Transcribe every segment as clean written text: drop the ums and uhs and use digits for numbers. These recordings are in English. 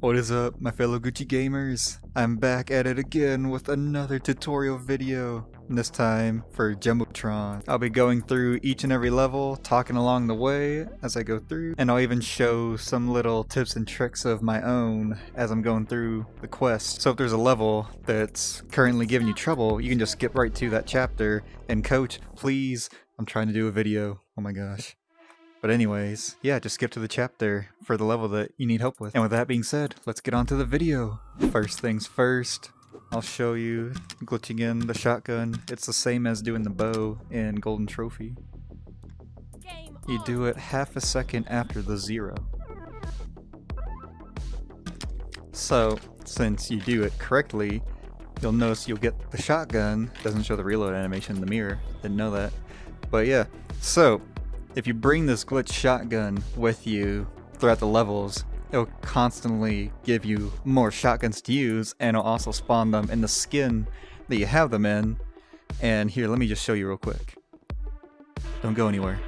What is up, my fellow Gucci gamers? I'm back at it again with another tutorial video, and this time for Jumbotron. I'll be going through each and every level, talking along the way as I go through, and I'll even show some little tips and tricks of my own as I'm going through the quest. So if there's a level that's currently giving you trouble, you can just skip right to that chapter, and coach, please, I'm trying to do a video, oh my gosh. But anyways, yeah, just skip to the chapter for the level that you need help with. And with that being said, let's get on to the video. First things first, I'll show you glitching in the shotgun. It's the same as doing the bow in Golden Trophy. You do it half a second after the 0. So, since you do it correctly, you'll notice you'll get the shotgun. Doesn't show the reload animation in the mirror. Didn't know that. But yeah, so if you bring this glitch shotgun with you throughout the levels, it'll constantly give you more shotguns to use, and it'll also spawn them in the skin that you have them in. And here, let me just show you real quick. Don't go anywhere.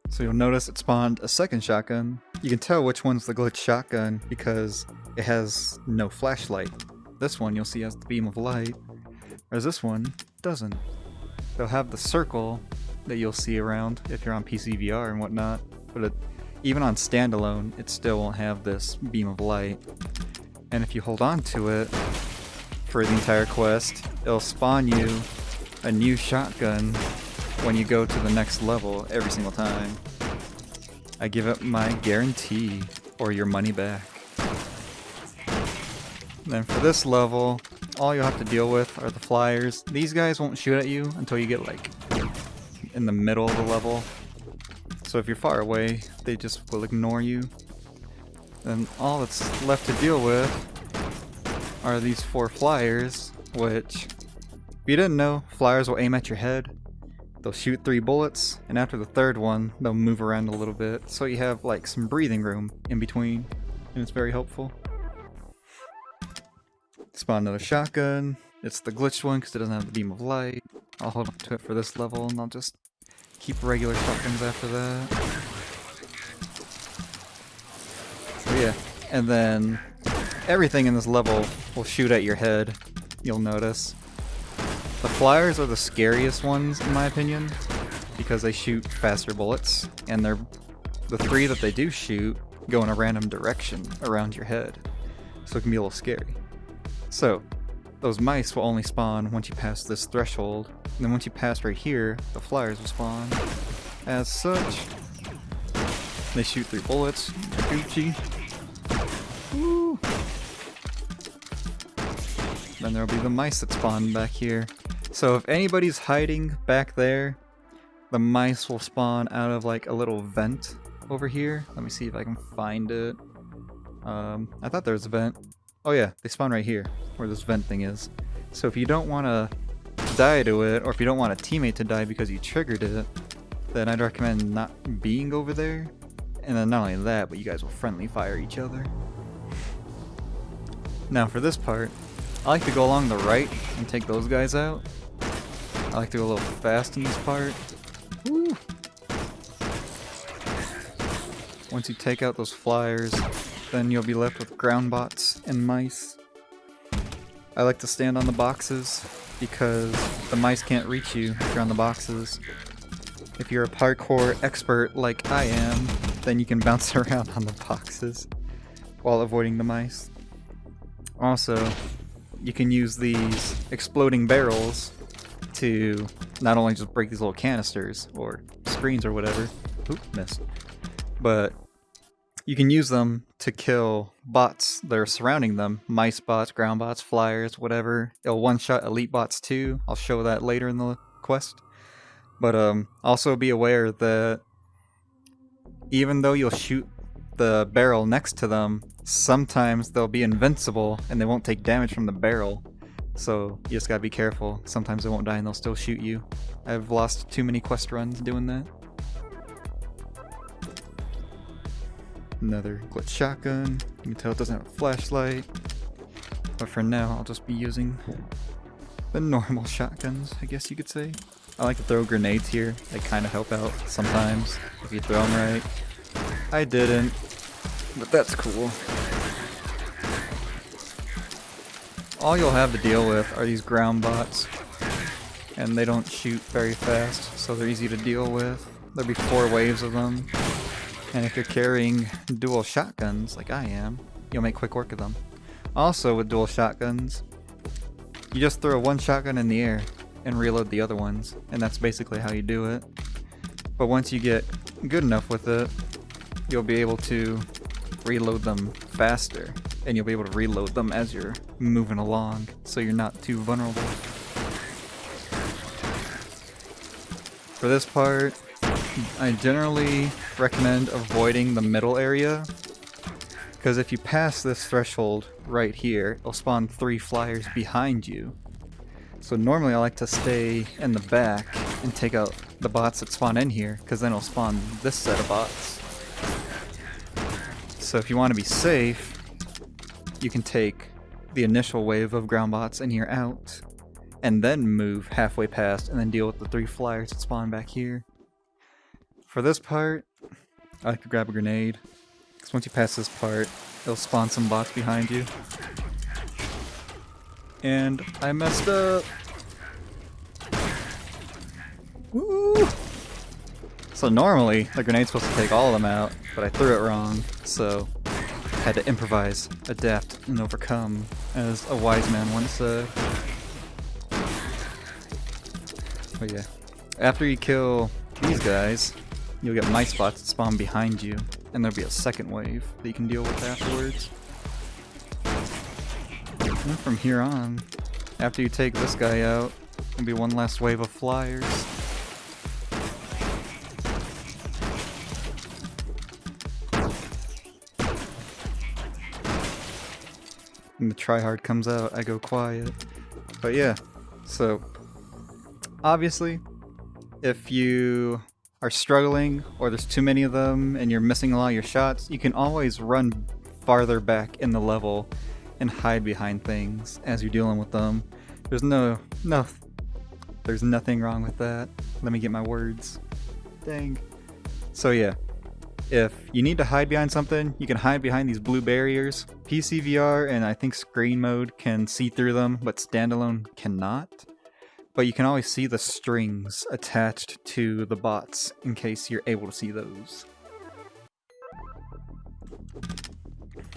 So you'll notice it spawned a second shotgun. You can tell which one's the glitch shotgun because it has no flashlight. This one you'll see has the beam of light, whereas this one doesn't. They'll have the circle that you'll see around if you're on PC VR and whatnot, but even on standalone, it still won't have this beam of light. And if you hold on to it for the entire quest, it'll spawn you a new shotgun when you go to the next level every single time. I give it my guarantee, or your money back. Then for this level, all you'll have to deal with are the flyers. These guys won't shoot at you until you get like in the middle of the level. So if you're far away, they just will ignore you. Then all that's left to deal with are these 4 flyers, which, if you didn't know, flyers will aim at your head. They'll shoot 3 bullets, and after the 3rd one, they'll move around a little bit, so you have like some breathing room in between, and it's very helpful. Spawn another shotgun. It's the glitched one because it doesn't have the beam of light. I'll hold on to it for this level, and I'll just keep regular shotguns after that. So yeah, and then everything in this level will shoot at your head, you'll notice. The flyers are the scariest ones in my opinion because they shoot faster bullets, and the 3 that they do shoot go in a random direction around your head, so it can be a little scary. So, those mice will only spawn once you pass this threshold, and then once you pass right here, the flyers will spawn. As such, they shoot 3 bullets. Gucci. Woo. Then there'll be the mice that spawn back here. So if anybody's hiding back there, the mice will spawn out of like a little vent over here. Let me see if I can find it. I thought there was a vent. Oh yeah, they spawn right here, where this vent thing is. So if you don't want to die to it, or if you don't want a teammate to die because you triggered it, then I'd recommend not being over there. And then not only that, but you guys will friendly fire each other. Now for this part, I like to go along the right and take those guys out. I like to go a little fast in this part. Woo. Once you take out those flyers, then you'll be left with ground bots and mice. I like to stand on the boxes because the mice can't reach you if you're on the boxes. If you're a parkour expert like I am, then you can bounce around on the boxes while avoiding the mice. Also, you can use these exploding barrels to not only just break these little canisters or screens or whatever. Oop, missed. But you can use them to kill bots that are surrounding them. Mice bots, ground bots, flyers, whatever. It'll one-shot elite bots too. I'll show that later in the quest. But also be aware that even though you'll shoot the barrel next to them, sometimes they'll be invincible and they won't take damage from the barrel. So you just gotta be careful. Sometimes they won't die and they'll still shoot you. I've lost too many quest runs doing that. Another glitch shotgun. You can tell it doesn't have a flashlight. But for now, I'll just be using the normal shotguns, I guess you could say. I like to throw grenades here. They kind of help out sometimes if you throw them right. I didn't, but that's cool. All you'll have to deal with are these ground bots, and they don't shoot very fast, so they're easy to deal with. There'll be 4 waves of them, and if you're carrying dual shotguns like I am, you'll make quick work of them. Also with dual shotguns, you just throw one shotgun in the air and reload the other ones, and that's basically how you do it. But once you get good enough with it, you'll be able to reload them faster, and you'll be able to reload them as you're moving along, so you're not too vulnerable. For this part, I generally recommend avoiding the middle area, because if you pass this threshold right here, it'll spawn 3 flyers behind you. So normally I like to stay in the back and take out the bots that spawn in here, because then it'll spawn this set of bots. So if you want to be safe, you can take the initial wave of ground bots in here out, and then move halfway past and then deal with the 3 flyers that spawn back here. For this part, I like to grab a grenade, because once you pass this part, it'll spawn some bots behind you. And I messed up! Woo! So normally, the grenade's supposed to take all of them out, but I threw it wrong, so I had to improvise, adapt, and overcome, as a wise man once said. But yeah, after you kill these guys, you'll get mice bots that spawn behind you, and there'll be a second wave that you can deal with afterwards. And from here on, after you take this guy out, there'll be one last wave of flyers. When the tryhard comes out, I go quiet. But yeah, so obviously, if you are struggling or there's too many of them and you're missing a lot of your shots, you can always run farther back in the level and hide behind things as you're dealing with them. There's there's nothing wrong with that. Let me get my words. Dang. So yeah, if you need to hide behind something, you can hide behind these blue barriers. PC VR and I think screen mode can see through them, but standalone cannot. But you can always see the strings attached to the bots in case you're able to see those.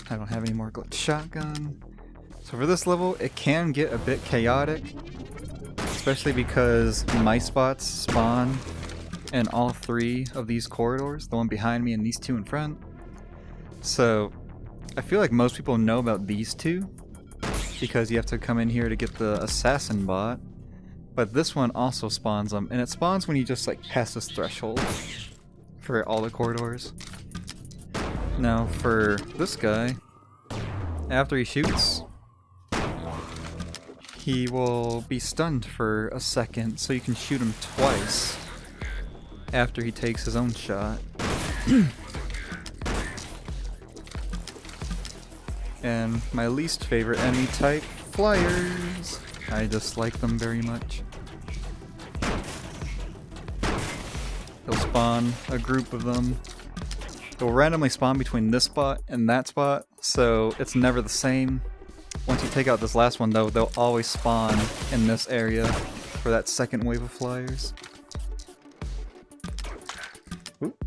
I don't have any more glitch shotgun. So for this level, it can get a bit chaotic, especially because mice bots spawn in all 3 of these corridors, the one behind me and these 2 in front. So I feel like most people know about these 2 because you have to come in here to get the assassin bot. But this one also spawns them, and it spawns when you just like pass this threshold for all the corridors. Now for this guy, after he shoots, he will be stunned for a second, so you can shoot him twice after he takes his own shot. And my least favorite enemy type, flyers. I dislike them very much. They'll spawn a group of them. They'll randomly spawn between this spot and that spot, so it's never the same. Once you take out this last one though, they'll always spawn in this area for that second wave of flyers. Oop.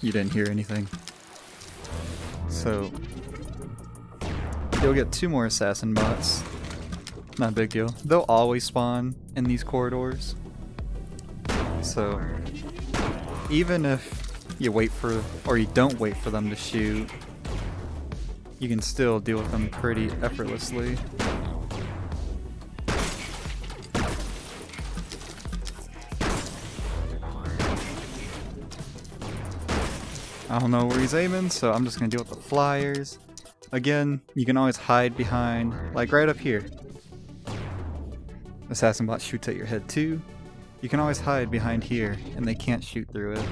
You didn't hear anything. So you'll get 2 more assassin bots. Not a big deal. They'll always spawn in these corridors. So even if you wait for, or you don't wait for them to shoot, you can still deal with them pretty effortlessly. I don't know where he's aiming, so I'm just gonna deal with the flyers. Again, you can always hide behind, like right up here. Assassin bot shoots at your head too. You can always hide behind here, and they can't shoot through it.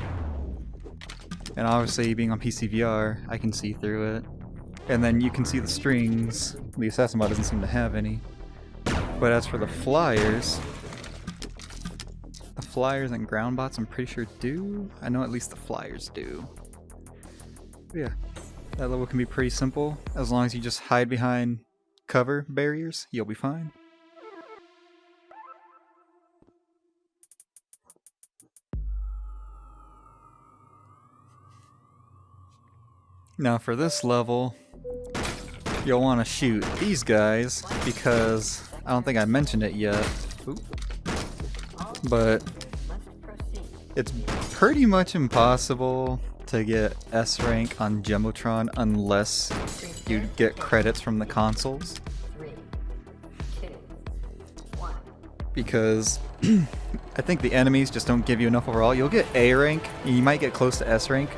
And obviously, being on PC VR, I can see through it. And then you can see the strings. The assassin bot doesn't seem to have any. But as for the flyers and ground bots, I'm pretty sure do. I know at least the flyers do. Yeah, that level can be pretty simple. As long as you just hide behind cover barriers, you'll be fine. Now for this level, you'll want to shoot these guys because I don't think I mentioned it yet. Oop. But it's pretty much impossible to get S rank on Jumbotron unless you get credits from the consoles. Because I think the enemies just don't give you enough overall. You'll get A rank, you might get close to S rank,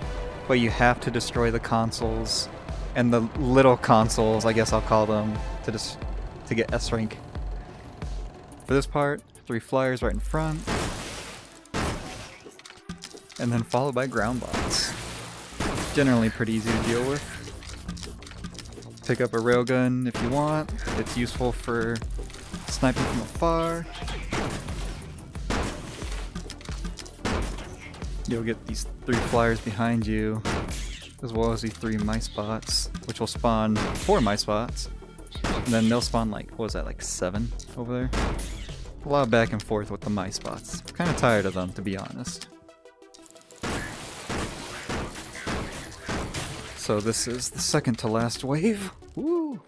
but you have to destroy the consoles and the little consoles, I guess I'll call them, to get S rank. For this part, 3 flyers right in front, and then followed by ground bots. Generally pretty easy to deal with. Pick up a railgun if you want. It's useful for sniping from afar. You'll get these 3 flyers behind you, as well as the 3 mice bots, which will spawn 4 mice bots. And then they'll spawn like, what was that, like 7 over there? A lot of back and forth with the mice bots. I'm kind of tired of them, to be honest. So this is the second to last wave. Woo!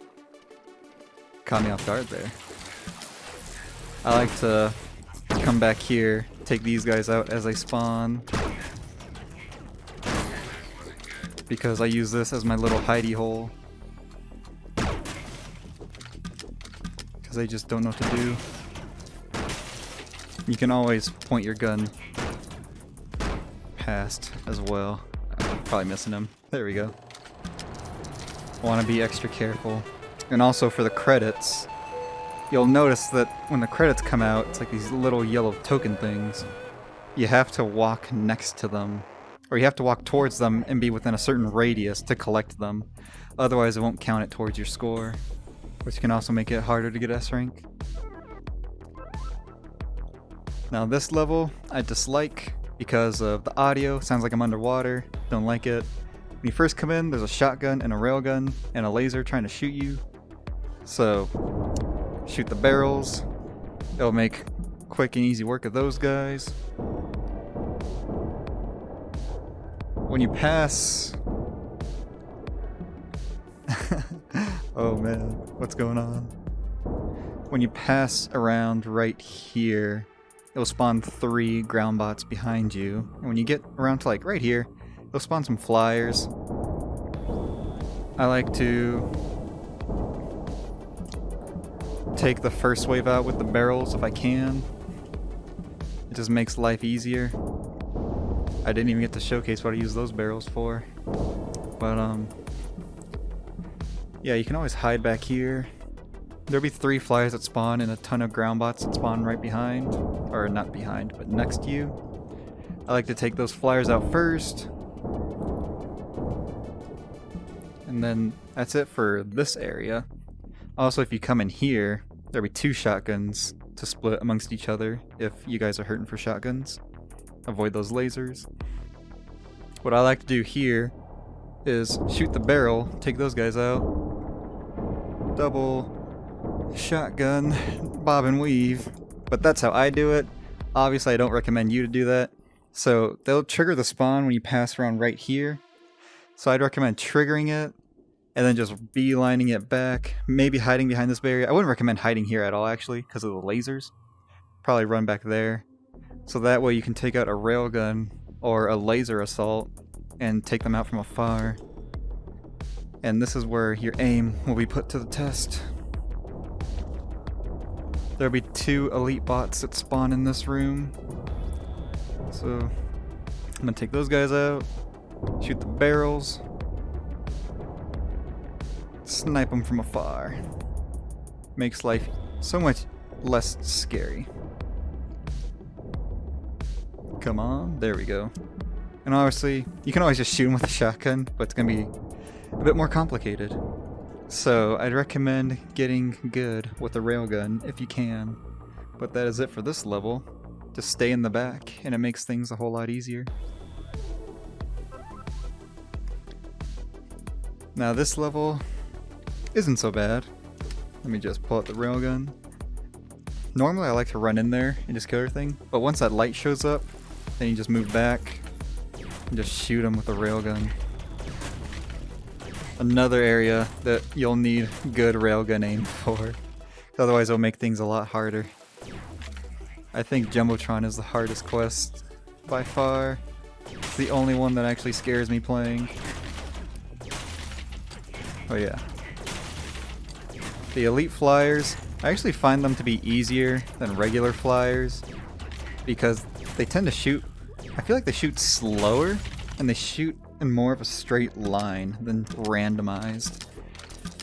Caught me off guard there. I like to come back here, take these guys out as they spawn, because I use this as my little hidey hole, because they just don't know what to do. You can always point your gun past as well. I'm probably missing him. There we go. Want to be extra careful. And also for the credits, you'll notice that when the credits come out, it's like these little yellow token things. You have to walk next to them, or you have to walk towards them and be within a certain radius to collect them. Otherwise it won't count it towards your score, which can also make it harder to get S rank. Now this level I dislike because of the audio. Sounds like I'm underwater. Don't like it. When you first come in, there's a shotgun and a railgun and a laser trying to shoot you. So shoot the barrels. It'll make quick and easy work of those guys. When you pass... oh man, what's going on? When you pass around right here, it'll spawn 3 ground bots behind you. And when you get around to like right here, it'll spawn some flyers. I like to take the first wave out with the barrels if I can. It just makes life easier. I didn't even get to showcase what I use those barrels for. But yeah, you can always hide back here. There'll be 3 flyers that spawn and a ton of ground bots that spawn right behind. Or not behind, but next to you. I like to take those flyers out first. And then that's it for this area. Also, if you come in here, there'll be 2 shotguns to split amongst each other if you guys are hurting for shotguns. Avoid those lasers. What I like to do here is shoot the barrel, take those guys out, double shotgun, bob and weave. But that's how I do it. Obviously I don't recommend you to do that. So they'll trigger the spawn when you pass around right here. So I'd recommend triggering it and then just beelining it back, maybe hiding behind this barrier. I wouldn't recommend hiding here at all actually because of the lasers. Probably run back there. So that way you can take out a railgun or a laser assault and take them out from afar. And this is where your aim will be put to the test. There'll be 2 elite bots that spawn in this room. So I'm gonna take those guys out, shoot the barrels, snipe them from afar. Makes life so much less scary. Come on, there we go. And obviously, you can always just shoot them with a shotgun, but it's gonna be a bit more complicated. So I'd recommend getting good with a railgun if you can. But that is it for this level. Just stay in the back, and it makes things a whole lot easier. Now this level isn't so bad. Let me just pull out the railgun. Normally I like to run in there and just kill everything, but once that light shows up, then you just move back and just shoot them with a railgun. Another area that you'll need good railgun aim for, otherwise it'll make things a lot harder. I think Jumbotron is the hardest quest by far. It's the only one that actually scares me playing. Oh yeah. The elite flyers, I actually find them to be easier than regular flyers because they tend to shoot, I feel like they shoot slower and they shoot in more of a straight line than randomized.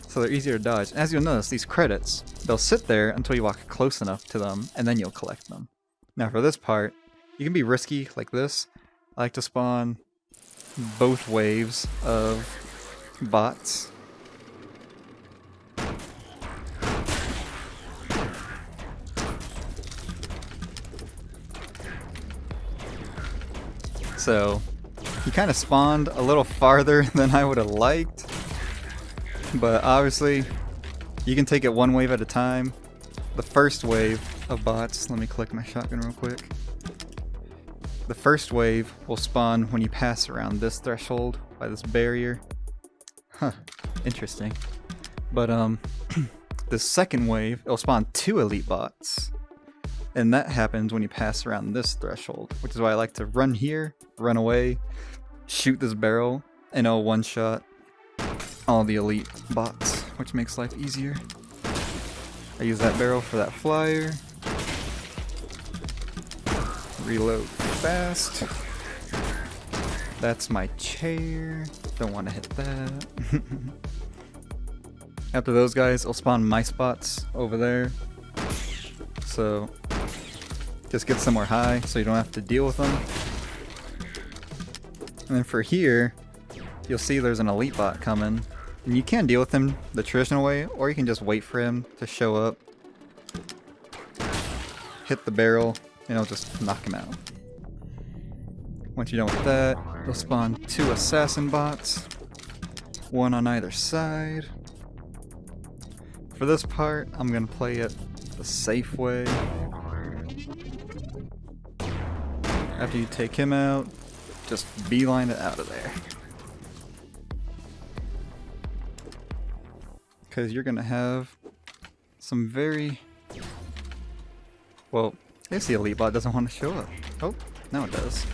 So they're easier to dodge. And as you'll notice, these credits, they'll sit there until you walk close enough to them and then you'll collect them. Now for this part, you can be risky like this. I like to spawn both waves of bots. So, he kind of spawned a little farther than I would have liked, but obviously you can take it one wave at a time. The first wave of bots, let me click my shotgun real quick. The first wave will spawn when you pass around this threshold by this barrier. Huh, interesting. But the second wave, it'll spawn 2 elite bots. And that happens when you pass around this threshold, which is why I like to run here, run away, shoot this barrel, and it'll one-shot all the elite bots, which makes life easier. I use that barrel for that flyer. Reload fast. That's my chair. Don't want to hit that. After those guys, it'll spawn mice bots over there. So just get somewhere high so you don't have to deal with them. And then for here, you'll see there's an elite bot coming. And you can deal with him the traditional way, or you can just wait for him to show up. Hit the barrel, and it'll just knock him out. Once you're done with that, you'll spawn 2 assassin bots. 1 on either side. For this part, I'm going to play it the safe way. After you take him out, just beeline it out of there. Because you're going to have some very... Well, I guess the elite bot doesn't want to show up. Oh, now it does.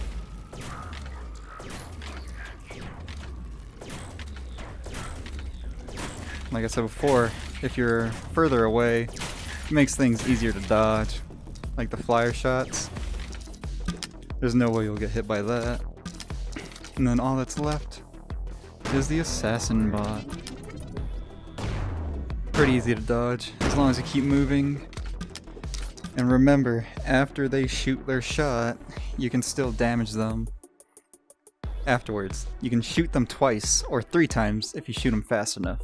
Like I said before, if you're further away, it makes things easier to dodge. Like the flyer shots. There's no way you'll get hit by that. And then all that's left is the assassin bot. Pretty easy to dodge, as long as you keep moving. And remember, after they shoot their shot, you can still damage them afterwards. You can shoot them twice, or 3 times if you shoot them fast enough.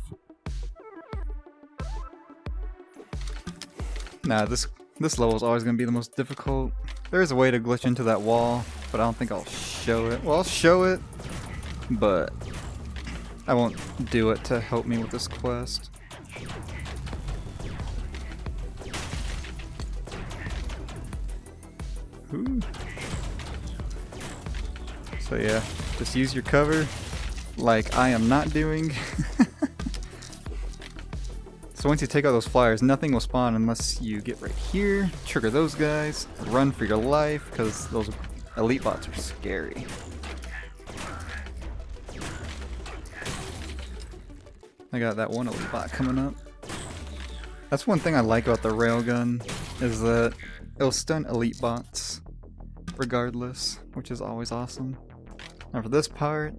Nah, this level is always going to be the most difficult. There is a way to glitch into that wall, but I don't think I'll show it. Well, I'll show it, but I won't do it to help me with this quest. Ooh. So yeah, just use your cover like I am not doing. So once you take out those flyers, nothing will spawn unless you get right here, trigger those guys, run for your life, because those elite bots are scary. I got that one elite bot coming up. That's one thing I like about the railgun, is that it'll stun elite bots regardless, which is always awesome. Now for this part,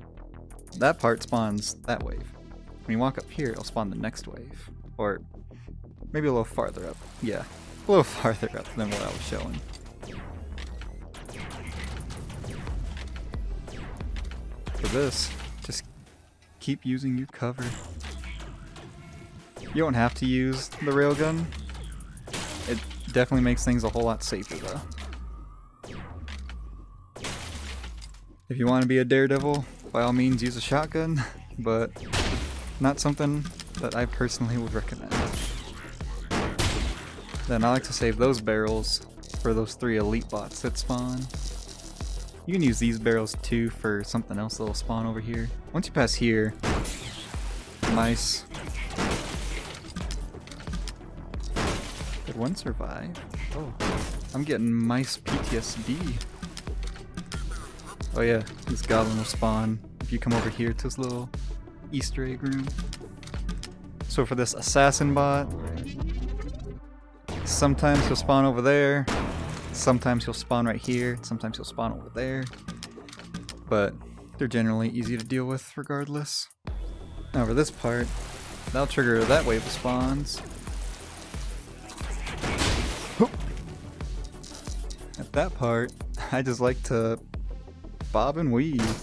that part spawns that wave. When you walk up here, it'll spawn the next wave. Or maybe a little farther up. Yeah, a little farther up than what I was showing. For this, just keep using your cover. You don't have to use the railgun. It definitely makes things a whole lot safer though. If you want to be a daredevil, by all means use a shotgun, but not something that I personally would recommend. Then I like to save those barrels for those 3 elite bots that spawn. You can use these barrels too for something else that'll spawn over here. Once you pass here, mice. Did one survive? Oh, I'm getting mice PTSD. Oh yeah, this goblin will spawn if you come over here to this little Easter egg room. So for this assassin bot, sometimes he'll spawn over there, sometimes he'll spawn right here, sometimes he'll spawn over there, but they're generally easy to deal with regardless. Now for this part, that'll trigger that wave of spawns. At that part, I just like to bob and weave,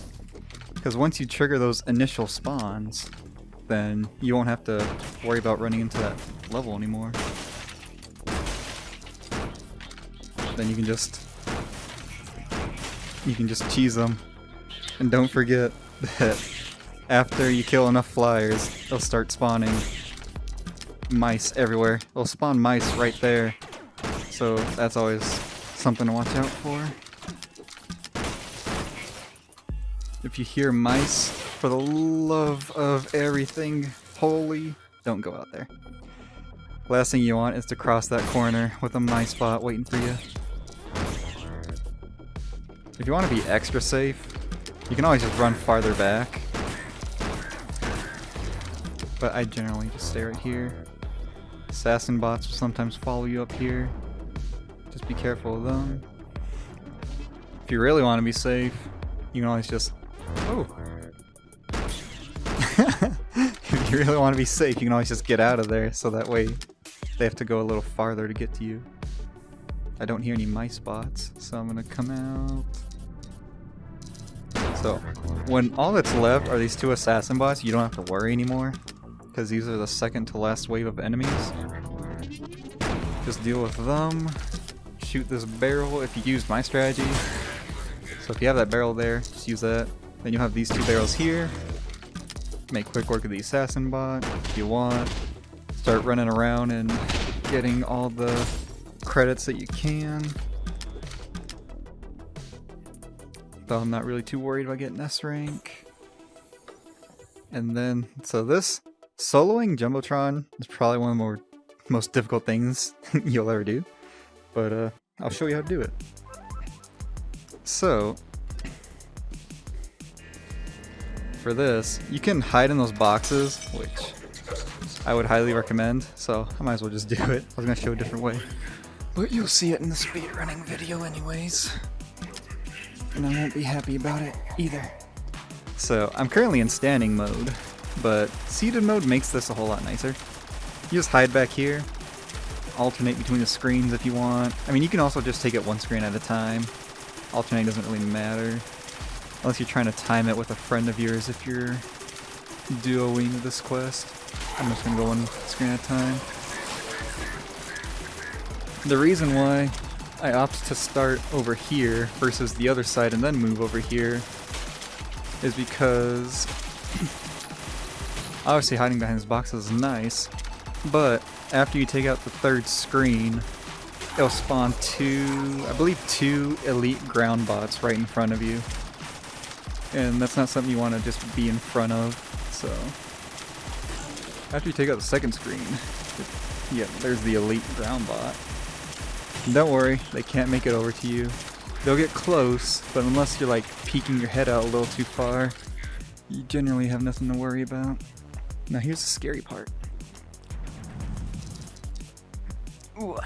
because once you trigger those initial spawns, then you won't have to worry about running into that level anymore. Then you can just cheese them. And don't forget that after you kill enough flyers, they'll start spawning mice everywhere. They'll spawn mice right there. So that's always something to watch out for. If you hear mice, for the love of everything holy, don't go out there. Last thing you want is to cross that corner with a mice bot waiting for you. If you want to be extra safe, you can always just run farther back. But I generally just stay right here. Assassin bots will sometimes follow you up here. Just be careful of them. If you really want to be safe, you can always just... Oh! If you really want to be safe, you can always just get out of there, so that way they have to go a little farther to get to you. I don't hear any mice bots, so I'm gonna come out. So, when all that's left are these 2 assassin bots, you don't have to worry anymore, because these are the second to last wave of enemies. Just deal with them, shoot this barrel if you use my strategy. So if you have that barrel there, just use that. Then you'll have these 2 barrels here. Make quick work of the assassin bot if you want. Start running around and getting all the credits that you can. Though I'm not really too worried about getting S rank. And then, so this soloing Jumbotron is probably one of the most difficult things you'll ever do. But I'll show you how to do it. So, for this, you can hide in those boxes, which I would highly recommend, so I might as well just do it. I was going to show a different way. But you'll see it in the speedrunning video anyways. And I won't be happy about it either. So, I'm currently in standing mode, but seated mode makes this a whole lot nicer. You just hide back here, alternate between the screens if you want. I mean, you can also just take it one screen at a time. Alternate doesn't really matter. Unless you're trying to time it with a friend of yours if you're duoing this quest. I'm just gonna go one screen at a time. The reason why I opt to start over here versus the other side and then move over here is because obviously hiding behind this box is nice, but after you take out the 3rd screen, it'll spawn 2 elite ground bots right in front of you. And that's not something you want to just be in front of, so... After you take out the 2nd screen, yeah, there's the elite ground bot. And don't worry, they can't make it over to you. They'll get close, but unless you're like peeking your head out a little too far, you generally have nothing to worry about. Now here's the scary part. Ooh.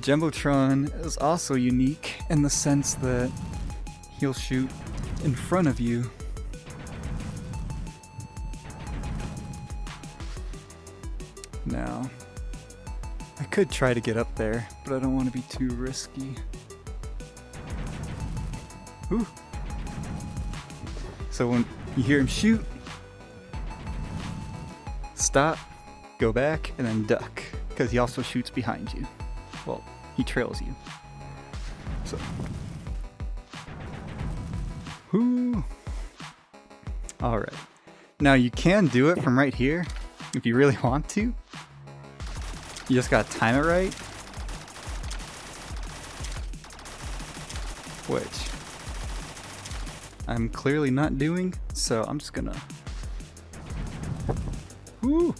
Jumbotron is also unique in the sense that he'll shoot in front of you. Now, I could try to get up there, but I don't want to be too risky. Ooh. So when you hear him shoot, stop, go back, and then duck, because he also shoots behind you. Well, he trails you. So. Whoo! Alright. Now you can do it from right here if you really want to. You just gotta time it right. Which I'm clearly not doing, so I'm just gonna... Woo!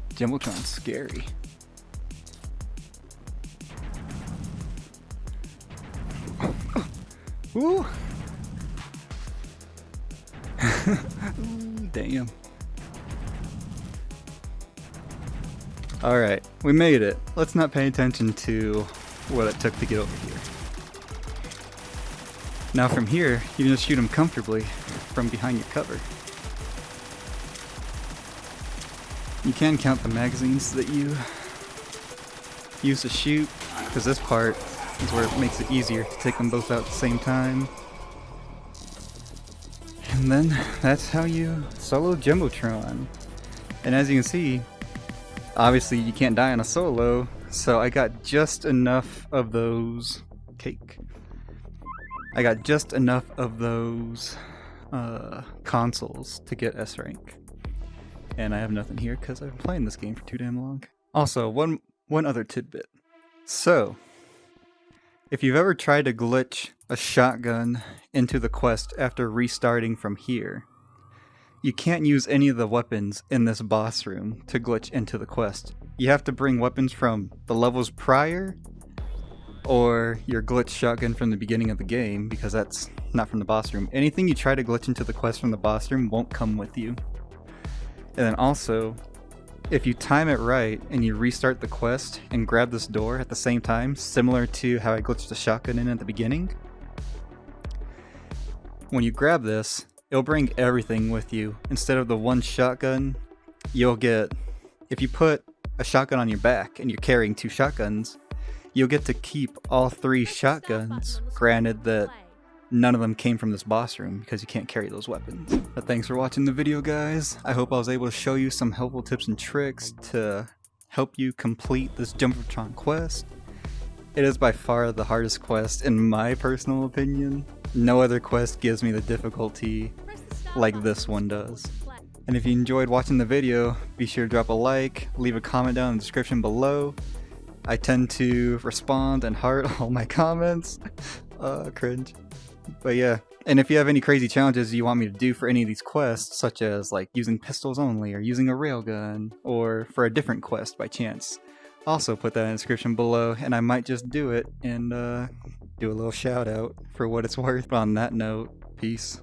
Jumbotron's scary. Woo! Damn. Alright, we made it. Let's not pay attention to what it took to get over here. Now from here, you can just shoot them comfortably from behind your cover. You can count the magazines that you use to shoot, because this part is where it makes it easier to take them both out at the same time. And then that's how you solo Jumbotron. And as you can see, obviously you can't die on a solo, so I got just enough of those... Cake. I got just enough of those consoles to get S rank. And I have nothing here because I've been playing this game for too damn long. Also, one other tidbit. So, if you've ever tried to glitch a shotgun into the quest after restarting from here, you can't use any of the weapons in this boss room to glitch into the quest. You have to bring weapons from the levels prior, or your glitch shotgun from the beginning of the game, because that's not from the boss room. Anything you try to glitch into the quest from the boss room won't come with you. And then also, if you time it right and you restart the quest and grab this door at the same time, similar to how I glitched the shotgun in at the beginning, when you grab this, it'll bring everything with you. Instead of the one shotgun, you'll get, if you put a shotgun on your back and you're carrying 2 shotguns, you'll get to keep all 3 shotguns, granted that none of them came from this boss room because you can't carry those weapons. But thanks for watching the video, guys. I hope I was able to show you some helpful tips and tricks to help you complete this Jumbotron quest. It is by far the hardest quest in my personal opinion. No other quest gives me the difficulty like this one does. And if you enjoyed watching the video, be sure to drop a like, leave a comment down in the description below. I tend to respond and heart all my comments. Cringe. But yeah, and if you have any crazy challenges you want me to do for any of these quests, such as like using pistols only, or using a railgun, or for a different quest by chance, also put that in the description below, and I might just do it and do a little shout out for what it's worth. But on that note, peace.